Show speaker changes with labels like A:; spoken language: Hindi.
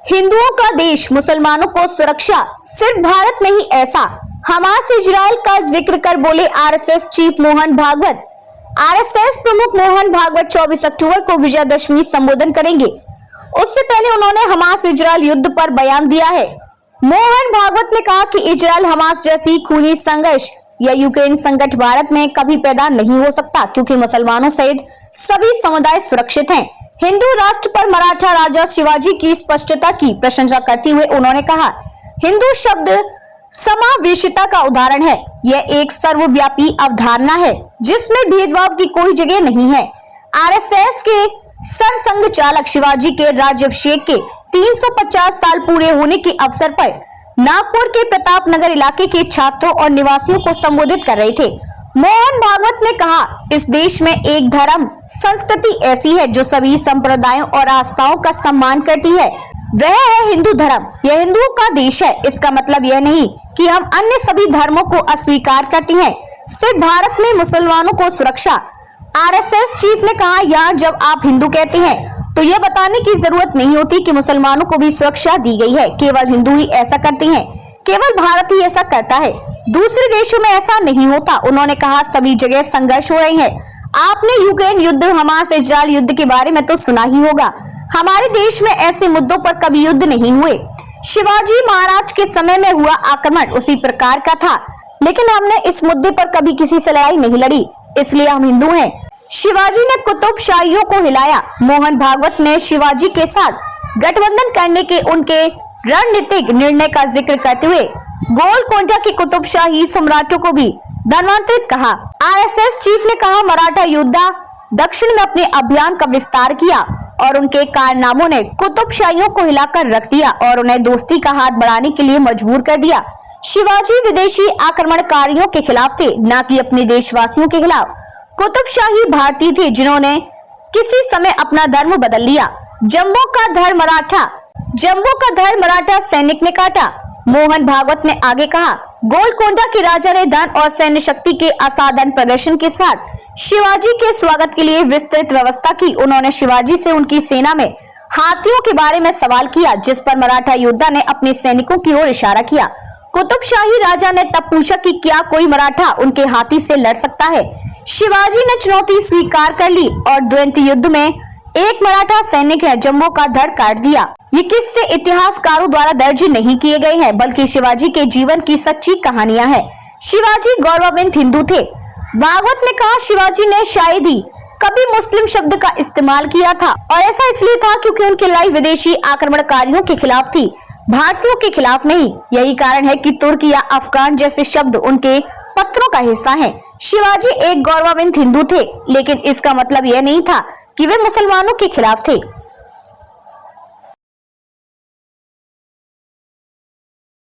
A: हिंदुओं का देश, मुसलमानों को सुरक्षा, सिर्फ भारत में ही ऐसा। हमास इजराइल का जिक्र कर बोले RSS chief Mohan Bhagwat. RSS प्रमुख मोहन भागवत 24 अक्टूबर को विजयदशमी संबोधन करेंगे। उससे पहले उन्होंने हमास इजराइल युद्ध पर बयान दिया है। मोहन भागवत ने कहा कि इजराइल हमास जैसी खूनी संघर्ष या यूक्रेन संकट भारत में कभी पैदा नहीं हो सकता, क्योंकि मुसलमानों सहित सभी समुदाय सुरक्षित हैं। हिंदू राष्ट्र पर मराठा राजा शिवाजी की स्पष्टता की प्रशंसा करते हुए उन्होंने कहा, हिंदू शब्द समावेशिता का उदाहरण है। यह एक सर्वव्यापी अवधारणा है जिसमें भेदभाव की कोई जगह नहीं है। आरएसएस के सरसंघ चालक शिवाजी के राज्याभिषेक के 350 साल पूरे होने के अवसर पर नागपुर के प्रताप नगर इलाके के छात्रों और निवासियों को संबोधित कर रहे थे। मोहन भागवत ने कहा, इस देश में एक धर्म संस्कृति ऐसी है जो सभी संप्रदायों और आस्थाओं का सम्मान करती है, वह है हिंदू धर्म। यह हिंदुओं का देश है। इसका मतलब यह नहीं कि हम अन्य सभी धर्मों को अस्वीकार करते हैं, सिर्फ भारत में मुसलमानों को सुरक्षा। आरएसएस चीफ ने कहा, यहाँ जब आप हिंदू कहते हैं तो यह बताने की जरूरत नहीं होती कि मुसलमानों को भी सुरक्षा दी गई है। केवल हिंदू ही ऐसा करते हैं, केवल भारत ही ऐसा करता है, दूसरे देशों में ऐसा नहीं होता। उन्होंने कहा, सभी जगह संघर्ष हो रहे हैं। आपने यूक्रेन युद्ध, हमास इजराइल युद्ध के बारे में तो सुना ही होगा। हमारे देश में ऐसे मुद्दों पर कभी युद्ध नहीं हुए। शिवाजी महाराज के समय में हुआ आक्रमण उसी प्रकार का था, लेकिन हमने इस मुद्दे पर कभी किसी से लड़ाई नहीं लड़ी, इसलिए हम हिंदू हैं। शिवाजी ने कुतुबशाहियों को हिलाया। मोहन भागवत ने शिवाजी के साथ गठबंधन करने के उनके रणनीतिक निर्णय का जिक्र करते हुए गोलकोंडा के कुतुबशाही सम्राटों को भी धर्मांतरित कहा। आरएसएस चीफ ने कहा, मराठा योद्धा दक्षिण में अपने अभियान का विस्तार किया और उनके कारनामों ने कुतुबशाहियों को हिलाकर रख दिया और उन्हें दोस्ती का हाथ बढ़ाने के लिए मजबूर कर दिया। शिवाजी विदेशी आक्रमणकारियों के खिलाफ थे, न कि अपने देशवासियों के खिलाफ। कुतुबशाही भारतीय थे जिन्होंने किसी समय अपना धर्म बदल लिया। जम्बो का धर मराठा सैनिक ने काटा। मोहन भागवत ने आगे कहा, गोलकोंडा के राजा ने धन और सैन्य शक्ति के असाधारण प्रदर्शन के साथ शिवाजी के स्वागत के लिए विस्तृत व्यवस्था की। उन्होंने शिवाजी से उनकी सेना में हाथियों के बारे में सवाल किया, जिस पर मराठा योद्धा ने अपने सैनिकों की ओर इशारा किया। कुतुबशाही राजा ने तब पूछा कि क्या कोई मराठा उनके हाथी से लड़ सकता है। शिवाजी ने चुनौती स्वीकार कर ली और द्वंद्व युद्ध में एक मराठा सैनिक है जम्बो का धड़ काट दिया। ये किस्से इतिहासकारों द्वारा दर्ज नहीं किए गए हैं, बल्कि शिवाजी के जीवन की सच्ची कहानियां हैं। शिवाजी गौरवान्वित हिंदू थे। भागवत ने कहा, शिवाजी ने शायद ही कभी मुस्लिम शब्द का इस्तेमाल किया था, और ऐसा इसलिए था क्योंकि उनकी लड़ाई विदेशी आक्रमणकारियों के खिलाफ थी, भारतीयों के खिलाफ नहीं। यही कारण है कि तुर्क या अफगान जैसे शब्द उनके पत्रों का हिस्सा हैं। शिवाजी एक गौरवान्वित हिंदू थे, लेकिन इसका मतलब यह नहीं था कि वे मुसलमानों के खिलाफ थे।